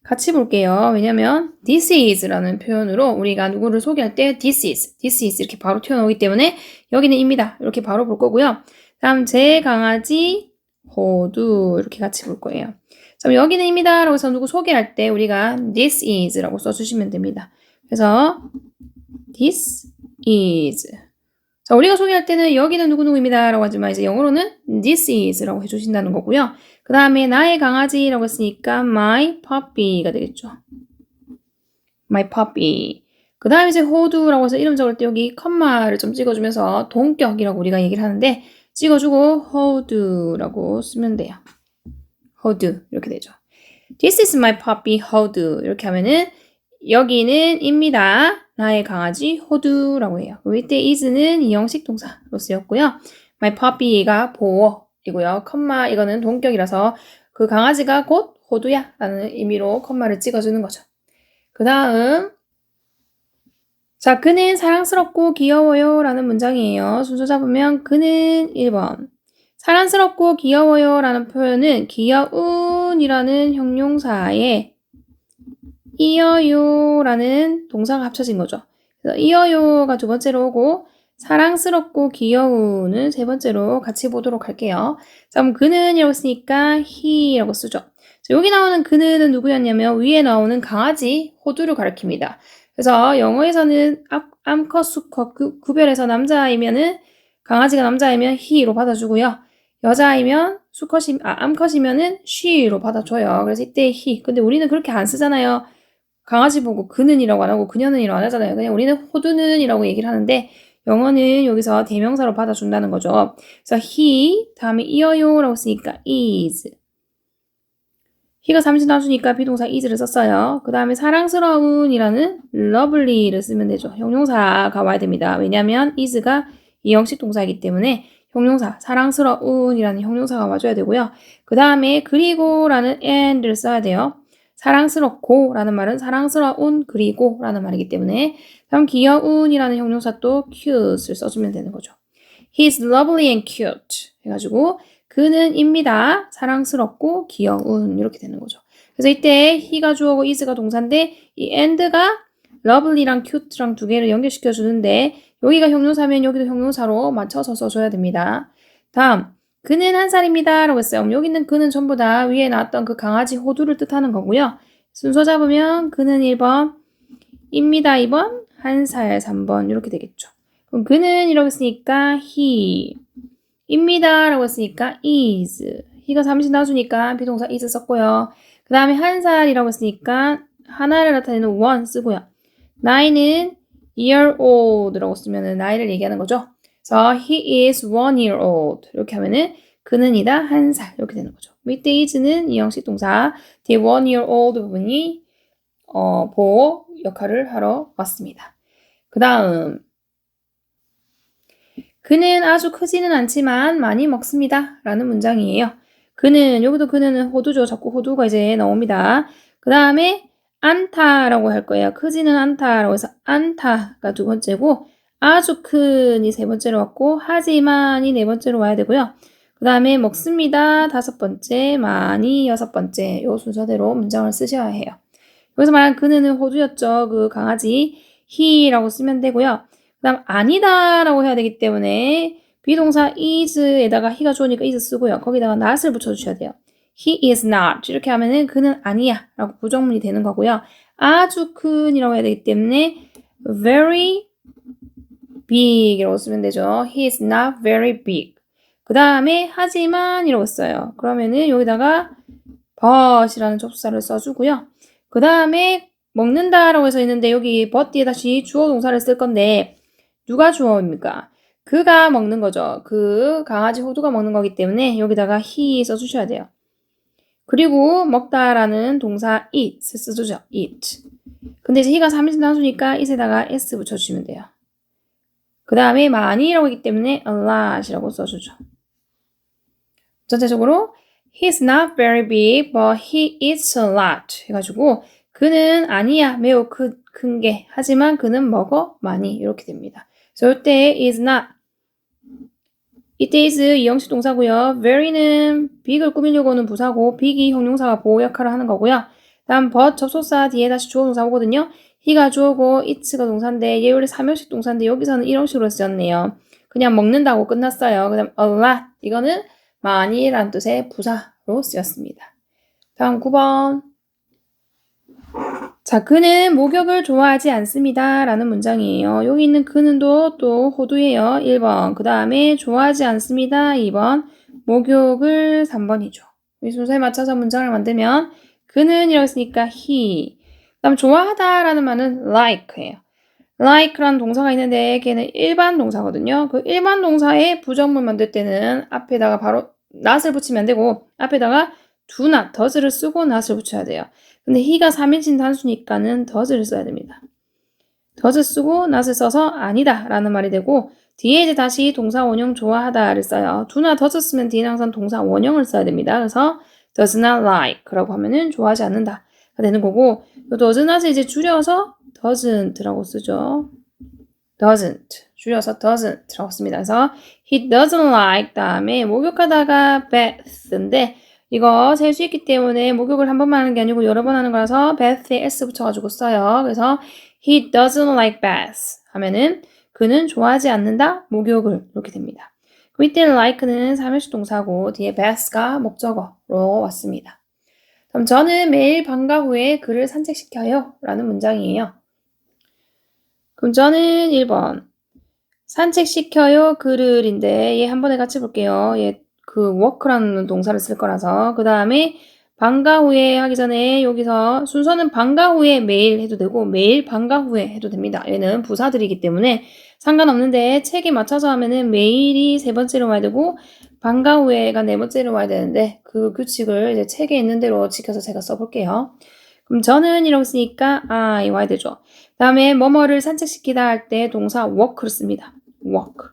같이 볼게요. 왜냐면 this is라는 표현으로 우리가 누구를 소개할 때 this is 이렇게 바로 튀어나오기 때문에 여기는 입니다. 이렇게 바로 볼 거고요. 다음 제 강아지 호두 이렇게 같이 볼 거예요. 자, 여기는 입니다. 라고 해서 누구 소개할 때 우리가 this is라고 써주시면 됩니다. 그래서 this is 자, 우리가 소개할 때는 여기는 누구누구입니다. 라고 하지만 이제 영어로는 this is 라고 해주신다는 거고요. 그 다음에 나의 강아지라고 했으니까 my puppy가 되겠죠. my puppy. 그 다음에 이제 호두라고 해서 이름 적을 때 여기 컴마를 좀 찍어주면서 동격이라고 우리가 얘기를 하는데 찍어주고 호두라고 쓰면 돼요. 호두 이렇게 되죠. This is my puppy 호두 이렇게 하면은 여기는 입니다. 나의 강아지 호두라고 해요. 이때 is는 이형식 동사로 쓰였고요. My puppy가 보어이고요. 컴마 이거는 동격이라서 그 강아지가 곧 호두야 라는 의미로 컴마를 찍어주는 거죠. 그 다음 자, 그는 사랑스럽고 귀여워요 라는 문장이에요. 순서 잡으면 그는 1번 사랑스럽고 귀여워요 라는 표현은 귀여운이라는 형용사에 이어요라는 동사가 합쳐진 거죠. 그래서 이어요가 두 번째로 오고 사랑스럽고 귀여운은 세 번째로 같이 보도록 할게요. 자, 그럼 그는이라고 했으니까 he라고 쓰죠. 자, 여기 나오는 그는은 누구였냐면 위에 나오는 강아지 호두를 가리킵니다. 그래서 영어에서는 암컷, 수컷 구별해서 남자이면은 강아지가 남자이면 he로 받아주고요. 여자이면 암컷이면은 she로 받아줘요. 그래서 이때 he. 근데 우리는 그렇게 안 쓰잖아요. 강아지 보고 그는이라고 안 하고 그녀는이라고 안 하잖아요. 그냥 우리는 호두는이라고 얘기를 하는데 영어는 여기서 대명사로 받아준다는 거죠. 그래서 he 다음에 이어요라고 쓰니까 is. he가 3진 나주니까 비동사 is를 썼어요. 그 다음에 사랑스러운이라는 lovely를 쓰면 되죠. 형용사가 와야 됩니다. 왜냐하면 is가 이형식 동사이기 때문에 형용사 사랑스러운이라는 형용사가 와줘야 되고요. 그 다음에 그리고라는 and를 써야 돼요. 사랑스럽고 라는 말은 사랑스러운 그리고 라는 말이기 때문에 다음 귀여운이라는 형용사 또 cute을 써주면 되는 거죠. He's lovely and cute 해가지고 그는 입니다. 사랑스럽고 귀여운 이렇게 되는 거죠. 그래서 이때 he가 주어고 is가 동사인데 이 and가 lovely랑 cute랑 두 개를 연결시켜 주는데 여기가 형용사면 여기도 형용사로 맞춰서 써줘야 됩니다. 다음 그는 1살입니다. 라고 했어요. 여기는 그는 전부 다 위에 나왔던 그 강아지 호두를 뜻하는 거고요. 순서 잡으면 그는 1번, 입니다 2번, 1살 3번 이렇게 되겠죠. 그럼 그는 이라고 했으니까 he, 입니다 라고 했으니까 is, he가 3신 나주니까 비동사 is 썼고요. 그 다음에 1살이라고 했으니까 하나를 나타내는 one 쓰고요. 나이는 year old 라고 쓰면 나이를 얘기하는 거죠. 그래서 he is 1-year-old 이렇게 하면은 그는이다 1살 이렇게 되는 거죠. 이때 is는 이형식 동사 뒤에 1-year-old 부분이 보호 역할을 하러 왔습니다. 그 다음 그는 아주 크지는 않지만 많이 먹습니다 라는 문장이에요. 그는 여기도 그는 호두죠. 자꾸 호두가 이제 나옵니다. 그 다음에 않다라고 할 거예요. 크지는 않다라고 해서 않다가 두 번째고 아주 큰이 세 번째로 왔고 하지만이 네 번째로 와야 되고요. 그 그 다음에 먹습니다. 5번째, 많이 6번째. 요 순서대로 문장을 쓰셔야 해요. 여기서 말한 그는 호두였죠. 그 강아지 he라고 쓰면 되고요. 그 다음 아니다 라고 해야 되기 때문에 비동사 is에다가 he가 좋으니까 is 쓰고요. 거기다가 not을 붙여주셔야 돼요. He is not. 이렇게 하면은 그는 아니야 라고 부정문이 되는 거고요. 아주 큰이라고 해야 되기 때문에 very big 이라고 쓰면 되죠. He is not very big. 그 다음에 하지만 이라고 써요. 그러면은 여기다가 but이라는 접속사를 써주고요. 그 다음에 먹는다라고 해서 있는데 여기 but 뒤에 다시 주어 동사를 쓸 건데 누가 주어입니까? 그가 먹는 거죠. 그 강아지 호두가 먹는 거기 때문에 여기다가 he 써주셔야 돼요. 그리고 먹다라는 동사 eat 써주죠. eat. 근데 이제 he가 3인칭 단수니까 it에다가 s 붙여주시면 돼요. 그 다음에 많이라고 했기 때문에 a lot이라고 써주죠. 전체적으로 He's not very big, but he eats a lot. 해가지고 그는 아니야, 매우 큰 게. 하지만 그는 먹어 많이. 이렇게 됩니다. 그래서 이때 is not. 이때 is 이형식 동사고요. very는 big을 꾸미려고 하는 부사고 big이 형용사가 보호 역할을 하는 거고요. 다음 but 접속사 뒤에 다시 주어 동사 오거든요. he가 주어고 eats가 동사인데 얘 원래 3형식 동사인데 여기서는 1형식으로 쓰였네요. 그냥 먹는다고 끝났어요. 그 다음 a lot. 이거는 많이란 뜻의 부사로 쓰였습니다. 다음 9번. 자, 그는 목욕을 좋아하지 않습니다. 라는 문장이에요. 여기 있는 그는도 또 호두예요. 1번. 그 다음에 좋아하지 않습니다. 2번. 목욕을 3번이죠. 이 순서에 맞춰서 문장을 만들면 그는 이라고 했으니까 he. 그 다음 좋아하다 라는 말은 like예요. like라는 동사가 있는데 걔는 일반 동사거든요. 그 일반 동사의 부정문 만들 때는 앞에다가 바로 not을 붙이면 안 되고 앞에다가 do not, does를 쓰고 not을 붙여야 돼요. 근데 he가 3인칭 단수니까는 does를 써야 됩니다. does 쓰고 not을 써서 아니다 라는 말이 되고 뒤에 이제 다시 동사 원형 좋아하다를 써요. do not, does 쓰면 뒤에는 항상 동사 원형을 써야 됩니다. 그래서 does not like 라고 하면은 좋아하지 않는다 가 되는 거고 does not을 이제 줄여서 doesn't라고 쓰죠. doesn't. 줄여서 doesn't라고 씁니다. 그래서 he doesn't like 다음에 목욕하다가 bath인데 이거 셀 수 있기 때문에 목욕을 한 번만 하는 게 아니고 여러 번 하는 거라서 bath에 s 붙여가지고 써요. 그래서 he doesn't like baths 하면은 그는 좋아하지 않는다 목욕을 이렇게 됩니다. 그럼 이때 like는 3형식 동사고 뒤에 baths가 목적어로 왔습니다. 그럼 저는 매일 방과 후에 그를 산책시켜요 라는 문장이에요. 그럼 저는 1번 산책시켜요 그를인데 얘 한 번에 같이 볼게요. 얘 그 walk라는 동사를 쓸 거라서 그 다음에 방과 후에 하기 전에 여기서 순서는 방과 후에 매일 해도 되고 매일 방과 후에 해도 됩니다. 얘는 부사들이기 때문에 상관없는데 책에 맞춰서 하면은 매일이 3번째로 와야 되고 방과 후에가 4번째로 와야 되는데 그 규칙을 이제 책에 있는 대로 지켜서 제가 써볼게요. 그럼 저는 이라고 쓰니까 I 와야 되죠. 그 다음에 뭐뭐를 산책시키다 할 때 동사 walk를 씁니다. walk.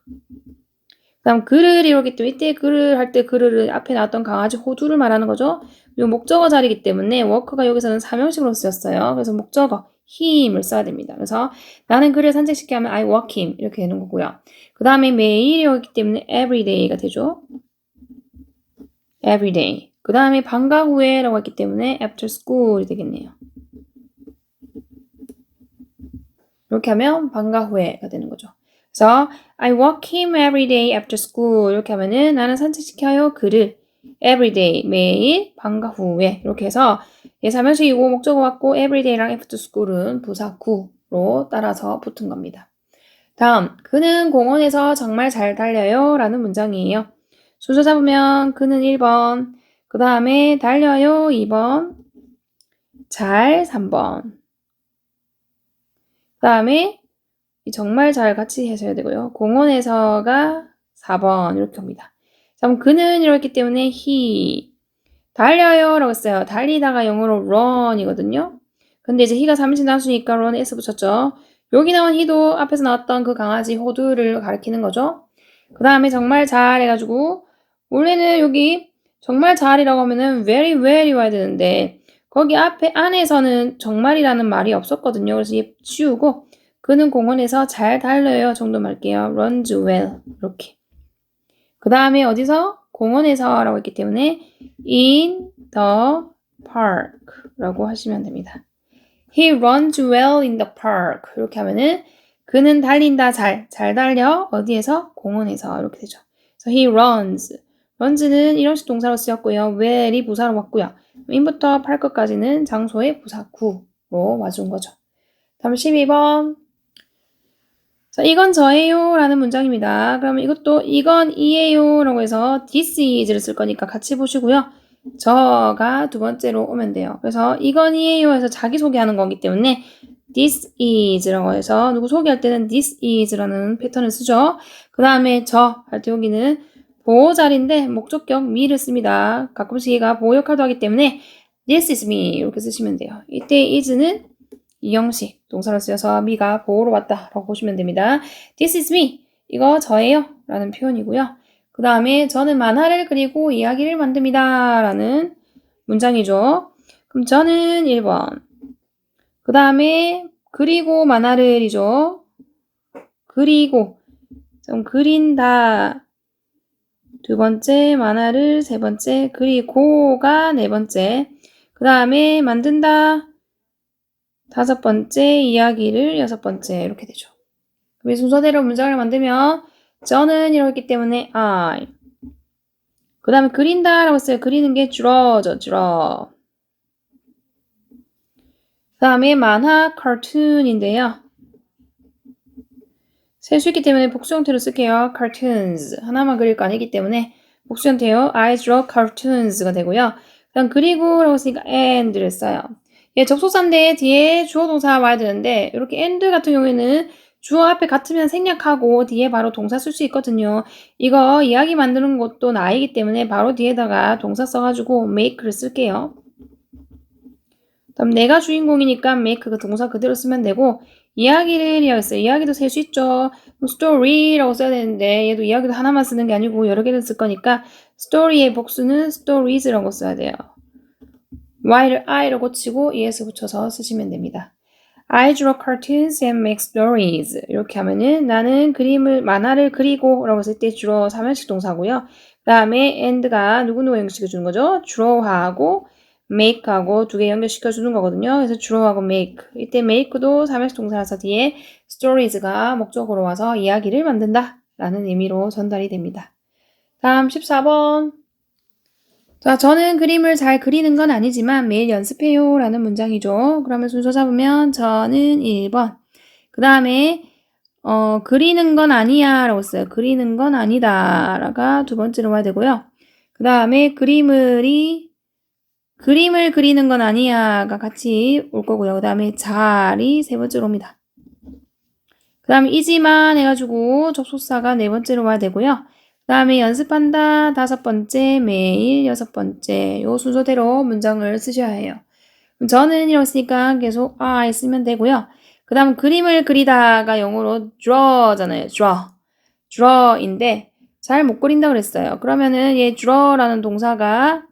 그 다음 그를 이러기 때문에 이때 그를 할 때 그를 앞에 나왔던 강아지 호두를 말하는 거죠. 이 목적어 자리이기 때문에 walk가 여기서는 3형식으로 쓰였어요. 그래서 목적어 him을 써야 됩니다. 그래서 나는 그를 산책시키게 하면 I walk him 이렇게 되는 거고요. 그 다음에 매일이었기 때문에 everyday가 되죠. everyday. 그 다음에 방과 후에라고 했기 때문에 after school이 되겠네요. 이렇게 하면 방과 후에가 되는 거죠. 그래서 I walk him every day after school 이렇게 하면은 나는 산책시켜요 그를 every day 매일 방과 후에 이렇게 해서 얘 3형식이고 목적어 같고 every day랑 after school은 부사 구로 따라서 붙은 겁니다. 다음 그는 공원에서 정말 잘 달려요 라는 문장이에요. 순서 잡으면 그는 1번 그 다음에 달려요 2번 잘 3번 그 다음에 정말 잘 같이 하셔야 되고요. 공원에서가 4번 이렇게 옵니다. 자, 그럼 그는 이렇기 때문에 he 달려요 라고 했어요. 달리다가 영어로 run이거든요. 근데 이제 he가 3인칭 단수니까 run s 붙였죠. 여기 나온 he도 앞에서 나왔던 그 강아지 호두를 가리키는 거죠. 그 다음에 정말 잘 해가지고 원래는 여기 정말 잘이라고 하면은 very well 와야 되는데 거기 앞에 안에서는 정말이라는 말이 없었거든요. 그래서 얘 치우고 그는 공원에서 잘 달려요 정도 말게요. runs well 이렇게. 그 다음에 어디서? 공원에서 라고 했기 때문에 in the park 라고 하시면 됩니다. He runs well in the park. 이렇게 하면은 그는 달린다 잘 달려 어디에서? 공원에서 이렇게 되죠. 그래서 he runs. runs는 일형식 동사로 쓰였고요. well이 부사로 왔고요. in부터 park까지는 장소의 부사 구로 와준 거죠. 다음 12번. 자, 이건 저예요 라는 문장입니다. 그러면 이것도 이건 이에요 라고 해서 this is를 쓸 거니까 같이 보시고요. 저가 두 번째로 오면 돼요. 그래서 이건 이에요 해서 자기소개하는 거기 때문에 this is라고 해서 누구 소개할 때는 this is라는 패턴을 쓰죠. 그 다음에 저 할 때 여기는 보호자리인데 목적격 me를 씁니다. 가끔씩 얘가 보호 역할도 하기 때문에 this is me 이렇게 쓰시면 돼요. 이때 is는 이 형식 동사로 쓰여서 me가 보호로 왔다라고 보시면 됩니다. This is me. 이거 저예요 라는 표현이고요. 그 다음에 저는 만화를 그리고 이야기를 만듭니다 라는 문장이죠. 그럼 저는 1번. 그 다음에 그리고 만화를이죠. 그리고 좀 그린다. 두 번째 만화를 세 번째 그리고가 네 번째. 그 다음에 만든다. 다섯 번째 이야기를 여섯 번째 이렇게 되죠. 그럼 순서대로 문장을 만들면 저는 이렇기 때문에 I. 그 다음에 그린다 라고 했어요. 그리는 게 draw죠. draw. 그 다음에 만화 cartoon인데요. 셀 수 있기 때문에 복수 형태로 쓸게요. cartoons. 하나만 그릴 거 아니기 때문에 복수 형태요. I draw cartoons가 되고요. 그다음 그리고 라고 했으니까 and를 써요. 예, 접속사인데 뒤에 주어 동사 와야 되는데 이렇게 and 같은 경우에는 주어 앞에 같으면 생략하고 뒤에 바로 동사 쓸 수 있거든요. 이거 이야기 만드는 것도 나이기 때문에 바로 뒤에다가 동사 써가지고 make를 쓸게요. 그럼 내가 주인공이니까 make 그 동사 그대로 쓰면 되고 이야기를 이야기했어요. 이야기도 셀 수 있죠. story라고 써야 되는데 얘도 이야기도 하나만 쓰는 게 아니고 여러 개를 쓸 거니까 story의 복수는 stories라고 써야 돼요. y를 i로 고치고 es 붙여서 쓰시면 됩니다. I draw cartoons and make stories. 이렇게 하면은 나는 만화를 그리고 라고 쓸 때 draw 3형식 동사고요. 그 다음에 and가 누구누구 연결시켜주는 거죠? draw하고 make하고 두 개 연결시켜주는 거거든요. 그래서 draw하고 make. 이때 make도 3형식 동사라서 뒤에 stories가 목적으로 와서 이야기를 만든다 라는 의미로 전달이 됩니다. 다음 14번. 자, 저는 그림을 잘 그리는 건 아니지만 매일 연습해요 라는 문장이죠. 그러면 순서 잡으면 저는 1번. 그 다음에 그리는 건 아니야 라고 써요. 그리는 건 아니다 라가 두 번째로 와야 되고요. 그 다음에 그림을 그리는 건 아니야가 같이 올 거고요. 그 다음에 잘이 세 번째로 옵니다. 그 다음에 이지만 해가지고 접속사가 네 번째로 와야 되고요. 그 다음에 연습한다 다섯 번째, 매일 여섯 번째 요 순서대로 문장을 쓰셔야 해요. 저는 이렇으니까 계속 I 쓰면 되고요. 그 다음 그림을 그리다가 영어로 draw잖아요. draw인데 잘 못 그린다고 그랬어요. 그러면은 얘 draw라는 동사가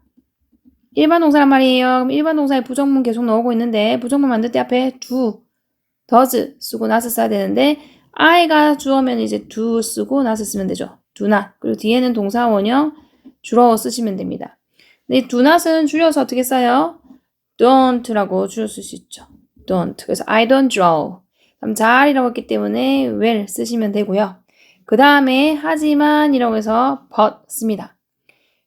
일반 동사란 말이에요. 그럼 일반 동사에 부정문 계속 나오고 있는데 부정문 만들 때 앞에 do, does 쓰고 not 써야 되는데 I가 주어면 이제 do 쓰고 not 쓰면 되죠. do not. 그리고 뒤에는 동사 원형 주로 쓰시면 됩니다. 근데 do not은 줄여서 어떻게 써요? don't라고 줄여 쓸 수 있죠. don't. 그래서 I don't draw. 그럼 잘이라고 했기 때문에 well 쓰시면 되고요. 그 다음에 하지만이라고 해서 but 씁니다.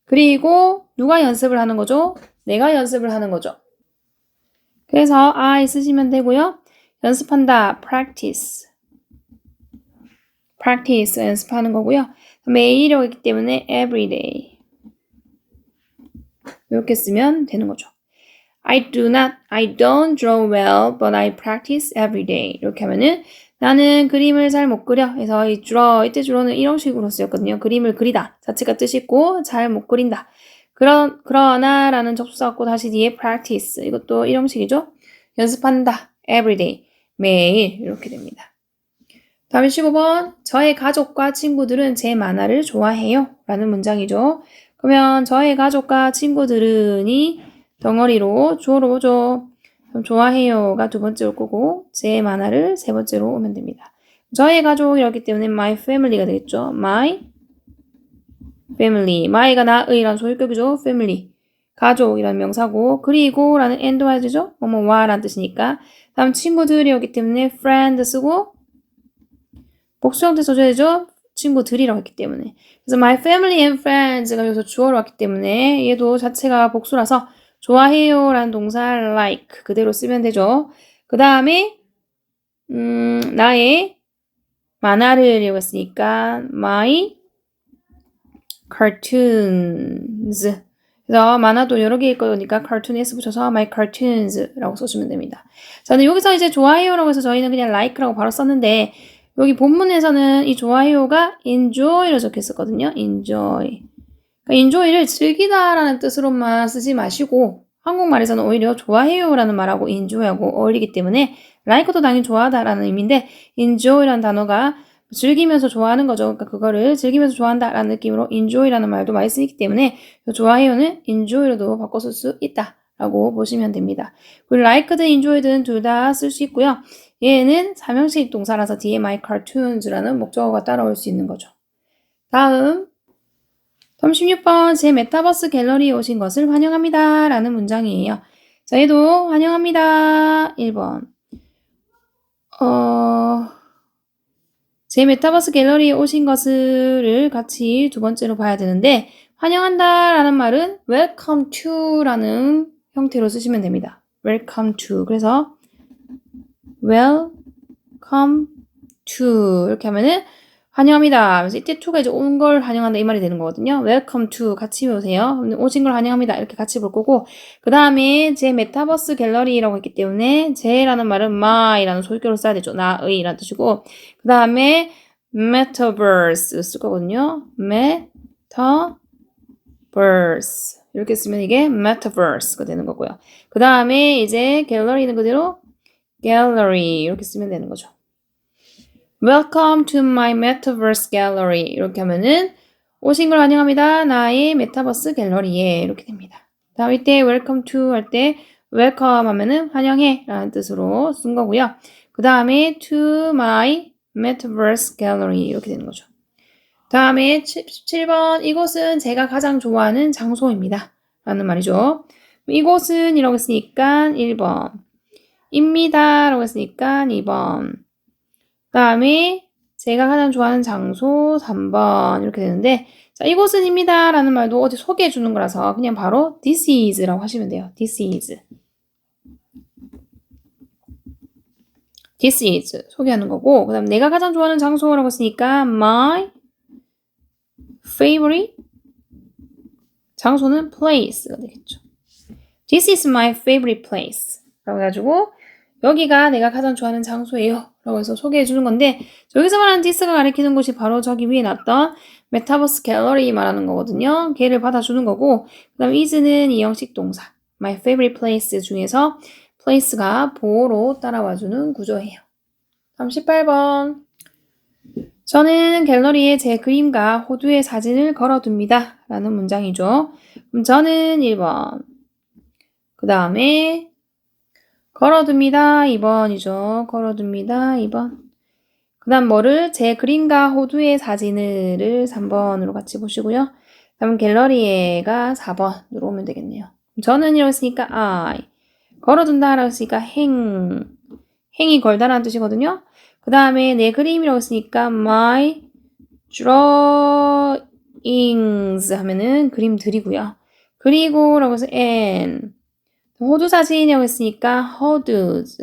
그리고 누가 연습을 하는 거죠? 내가 연습을 하는 거죠. 그래서 I 쓰시면 되고요. 연습한다. practice 연습하는 거고요. 매일이라고 했기 때문에 every day 이렇게 쓰면 되는 거죠. I don't draw well, but I practice every day. 이렇게 하면은 나는 그림을 잘 못 그려. 해서 이 이때 draw는 이런 식으로 쓰였거든요. 그림을 그리다 자체가 뜻이 있고 잘 못 그린다. 그러나 라는 접속사 갖고 다시 뒤에 practice 이것도 이런 식이죠. 연습한다. every day. 매일 이렇게 됩니다. 다음 15번. 저의 가족과 친구들은 제 만화를 좋아해요. 라는 문장이죠. 그러면 저의 가족과 친구들은이 덩어리로 주어로 오죠. 그럼 좋아해요가 두 번째 올 거고 제 만화를 세 번째로 오면 됩니다. 저의 가족이었기 때문에 my family가 되겠죠. my family. my가 나의라는 소유격이죠. family. 가족이라는 명사고 그리고 라는 and 와야죠. 뭐뭐와 라는 뜻이니까 다음 친구들이었기 때문에 friend 쓰고 복수 형태 써줘야 되죠. 친구들이라고 했기 때문에 그래서 my family and friends가 여기서 주어로 왔기 때문에 얘도 자체가 복수라서 좋아해요 라는 동사 like 그대로 쓰면 되죠. 그 다음에 나의 만화를 읽었으니까 my cartoons 그래서 만화도 여러 개 있거니까 cartoon s 붙여서 my cartoons라고 써주면 됩니다. 저는 여기서 이제 좋아해요라고 해서 저희는 그냥 like라고 바로 썼는데 여기 본문에서는 이 좋아해요가 enjoy로 적혀 있었거든요. enjoy. 그러니까 enjoy를 즐기다라는 뜻으로만 쓰지 마시고 한국말에서는 오히려 좋아해요라는 말하고 enjoy하고 어울리기 때문에 like도 당연히 좋아하다라는 의미인데 enjoy라는 단어가 즐기면서 좋아하는 거죠. 그러니까 그거를 즐기면서 좋아한다라는 느낌으로 enjoy라는 말도 많이 쓰이기 때문에 좋아해요는 enjoy로도 바꿔 쓸 수 있다라고 보시면 됩니다. 그리고 like든 enjoy든 둘 다 쓸 수 있고요. 얘는 삼형식 동사라서 뒤에 my cartoons라는 목적어가 따라올 수 있는 거죠. 다음 36번 제 메타버스 갤러리에 오신 것을 환영합니다 라는 문장이에요. 자, 얘도 환영합니다. 1번 제 메타버스 갤러리에 오신 것을 같이 두 번째로 봐야 되는데 환영한다 라는 말은 welcome to 라는 형태로 쓰시면 됩니다. welcome to 그래서 welcome to 이렇게 하면은 환영합니다. 그래서 이때 to가 이제 온 걸 환영한다 이 말이 되는 거거든요. welcome to 같이 오세요. 오신 걸 환영합니다. 이렇게 같이 볼 거고 그 다음에 제 메타버스 갤러리라고 했기 때문에 제라는 말은 my라는 소유격을 써야 되죠. 나의라는 뜻이고 그 다음에 metaverse 쓸 거거든요. metaverse 이렇게 쓰면 이게 metaverse가 되는 거고요. 그 다음에 이제 갤러리는 그대로 gallery 이렇게 쓰면 되는 거죠. Welcome to my metaverse gallery 이렇게 하면은 오신 걸 환영합니다. 나의 메타버스 갤러리에 이렇게 됩니다. 다음 이때 welcome to 할 때 welcome 하면은 환영해 라는 뜻으로 쓴 거고요. 그 다음에 to my metaverse gallery 이렇게 되는 거죠. 다음에 17번 이곳은 제가 가장 좋아하는 장소입니다. 라는 말이죠. 이곳은 이라고 했으니까 1번 입니다 라고 했으니까 2번 그 다음에 제가 가장 좋아하는 장소 3번 이렇게 되는데 자 이곳은 입니다 라는 말도 어디 소개해 주는 거라서 그냥 바로 this is 라고 하시면 돼요. this is 소개하는 거고 그 다음 내가 가장 좋아하는 장소라고 했으니까 my favorite 장소는 place가 되겠죠. This is my favorite place 라고 해가지고 여기가 내가 가장 좋아하는 장소예요 라고 해서 소개해 주는 건데 여기서 말하는 this가 가리키는 곳이 바로 저기 위에 놨던 메타버스 갤러리 말하는 거거든요. 걔를 받아주는 거고 그 다음 is는 이 형식 동사 my favorite place 중에서 place가 보호로 따라와주는 구조예요. 다음 18번 저는 갤러리에 제 그림과 호두의 사진을 걸어둡니다 라는 문장이죠. 그럼 저는 1번 그 다음에 걸어둡니다. 2번이죠. 걸어둡니다. 2번. 그 다음 뭐를? 제 그림과 호두의 사진을 3번으로 같이 보시고요. 다음 갤러리에가 4번으로 오면 되겠네요. 저는 이라고 했으니까 I. 걸어둔다 라고 했으니까 행이 걸다라는 뜻이거든요. 그 다음에 내 그림이라고 했으니까 my drawings 하면은 그림들이고요. 그리고 라고 해서 and 호두 사진이라고 했으니까 호두즈.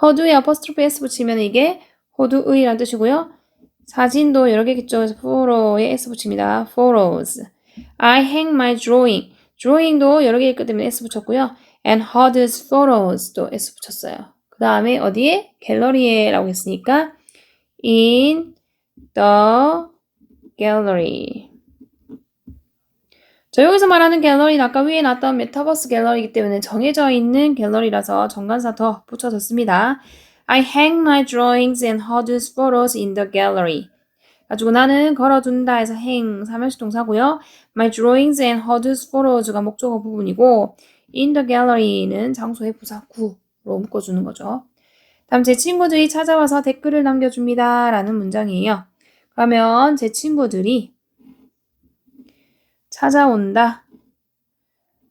호두에 어퍼스트로피 s 붙이면 이게 호두의라는 뜻이고요. 사진도 여러 개겠죠. 그래서 photo에 s 붙입니다. photos. I hang my drawing. drawing도 여러 개 있기 때문에 s 붙였고요. and 호두's photos도 s 붙였어요. 그 다음에 어디에? 갤러리에 라고 했으니까 in the gallery. 자, 여기서 말하는 갤러리는 아까 위에 놨던 메타버스 갤러리이기 때문에 정해져 있는 갤러리라서 정관사 더 붙여줬습니다. I hang my drawings and Hodu's photos in the gallery. 가지고 나는 걸어둔다 해서 hang, 삼형식 동사고요. My drawings and Hodu's photos가 목적어 부분이고 in the gallery는 장소의 부사 구로 묶어주는 거죠. 다음 제 친구들이 찾아와서 댓글을 남겨줍니다 라는 문장이에요. 그러면 제 친구들이 찾아온다.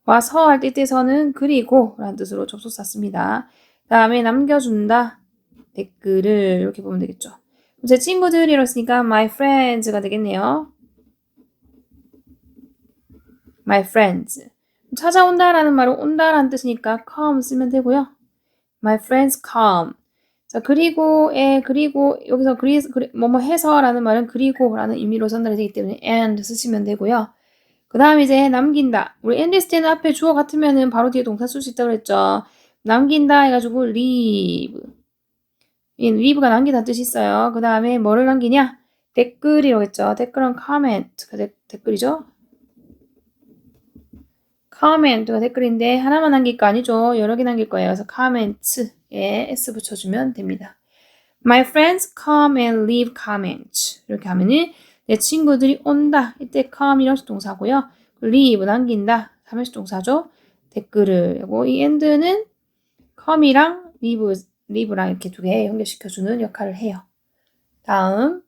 와서 할 때에서는 그리고 라는 뜻으로 접속사 씁니다. 다음에 남겨준다. 댓글을 이렇게 보면 되겠죠. 제 친구들이라고 했으니까 my friends가 되겠네요. my friends. 찾아온다라는 말은 온다라는 뜻이니까 come 쓰면 되고요. my friends come. 자, 그리고 여기서 뭐뭐 해서라는 말은 그리고라는 의미로 전달이 되기 때문에 and 쓰시면 되고요. 그 다음에 이제 남긴다. 우리 endless 때는 앞에 주어 같으면은 바로 뒤에 동사 쓸 수 있다고 그랬죠. 남긴다 해가지고 leave. leave가 남기다 뜻이 있어요. 그 다음에 뭐를 남기냐? 댓글이라고 했죠. 댓글은 comment가 댓글이죠. comment가 댓글인데 하나만 남길 거 아니죠. 여러 개 남길 거예요. 그래서 comments에 s 붙여주면 됩니다. My friends come and leave comments. 이렇게 하면은 내 친구들이 온다. 이때 come 이형식 동사고요. leave 남긴다. 삼형식 동사죠. 댓글을 하고 이 end는 come이랑 leave랑 이렇게 두 개 연결시켜주는 역할을 해요. 다음.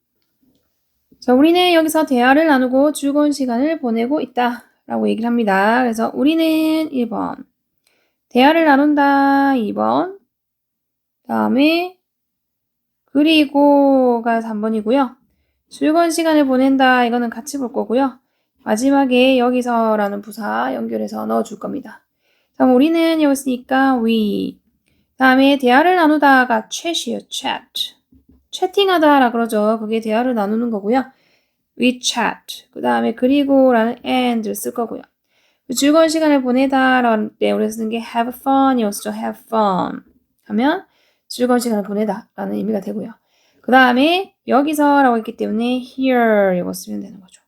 자, 우리는 여기서 대화를 나누고 즐거운 시간을 보내고 있다. 라고 얘기를 합니다. 그래서 우리는 1번. 대화를 나눈다. 2번. 다음에 그리고가 3번이고요. 즐거운 시간을 보낸다. 이거는 같이 볼 거고요. 마지막에 여기서라는 부사 연결해서 넣어줄 겁니다. 그럼 우리는 여기 있으니까 we. 다음에 대화를 나누다가 chat이에요. chat. 채팅하다라 그러죠. 그게 대화를 나누는 거고요. we chat. 그 다음에 그리고라는 and를 쓸 거고요. 즐거운 시간을 보내다라는 때 우리가 쓰는 게 have fun이었죠. have fun 하면 즐거운 시간을 보내다라는 의미가 되고요. 그 다음에 여기서라고 했기 때문에 here 이거 쓰면 되는 거죠.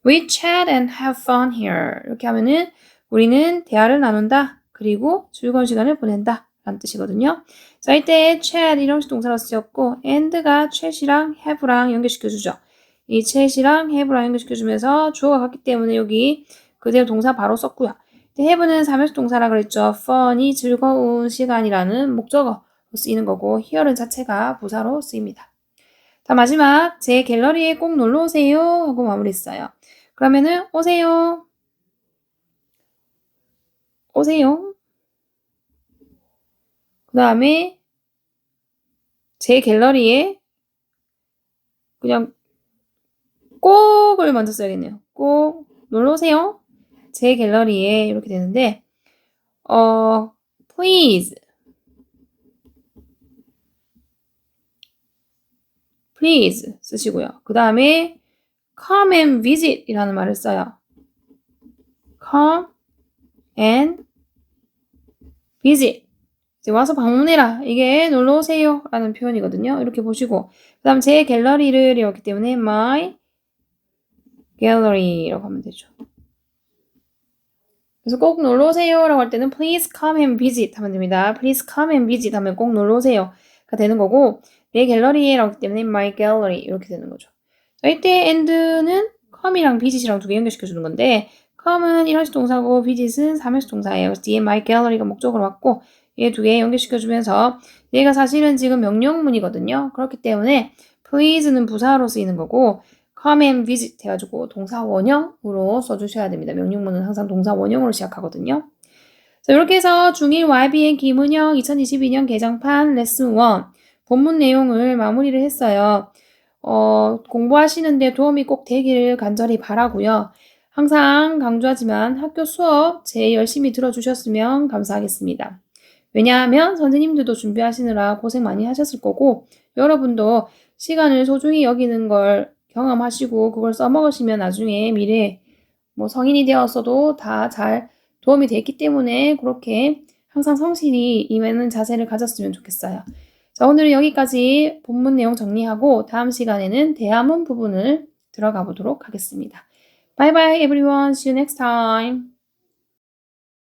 We chat and have fun here. 이렇게 하면은 우리는 대화를 나눈다. 그리고 즐거운 시간을 보낸다. 라는 뜻이거든요. 자, 이때 chat 이형식 동사로 쓰였고 and가 chat이랑 have랑 연결시켜주죠. 이 chat이랑 have랑 연결시켜주면서 주어가 같기 때문에 여기 그대로 동사 바로 썼고요. have는 삼형식 동사라 그랬죠. fun이 즐거운 시간이라는 목적어로 쓰이는 거고 here는 자체가 부사로 쓰입니다. 자, 마지막 제 갤러리에 꼭 놀러 오세요 하고 마무리했어요. 그러면은 오세요. 오세요. 그 다음에 제 갤러리에 그냥 꼭을 먼저 써야겠네요. 꼭 놀러 오세요. 제 갤러리에 이렇게 되는데 please 쓰시고요. 그 다음에 come and visit 이라는 말을 써요. come and visit. 이제 와서 방문해라. 이게 놀러 오세요. 라는 표현이거든요. 이렇게 보시고. 그 다음 제 갤러리를 이었기 때문에 my gallery라고 하면 되죠. 그래서 꼭 놀러 오세요. 라고 할 때는 please come and visit 하면 됩니다. please come and visit 하면 꼭 놀러 오세요가 되는 거고 내 갤러리에 라고 하기 때문에 my gallery 이렇게 되는 거죠. 자, 이때 and는 come이랑 visit이랑 두 개 연결시켜주는 건데 come은 일형식 동사고 visit은 삼형식 동사예요. 그래서 뒤에 my gallery가 목적으로 왔고 얘 두 개 연결시켜주면서 얘가 사실은 지금 명령문이거든요. 그렇기 때문에 please는 부사로 쓰이는 거고 come and visit 해가지고 동사 원형으로 써주셔야 됩니다. 명령문은 항상 동사 원형으로 시작하거든요. 자, 이렇게 해서 중1 YBN 김은영 2022년 개정판 레슨 1 본문 내용을 마무리를 했어요. 공부하시는데 도움이 꼭 되기를 간절히 바라고요. 항상 강조하지만 학교 수업 제일 열심히 들어주셨으면 감사하겠습니다. 왜냐하면 선생님들도 준비하시느라 고생 많이 하셨을 거고 여러분도 시간을 소중히 여기는 걸 경험하시고 그걸 써먹으시면 나중에 미래에 뭐 성인이 되었어도 다 잘 도움이 됐기 때문에 그렇게 항상 성실히 임하는 자세를 가졌으면 좋겠어요. 자, 오늘은 여기까지 본문 내용 정리하고 다음 시간에는 대화문 부분을 들어가 보도록 하겠습니다. Bye bye everyone. See you next time.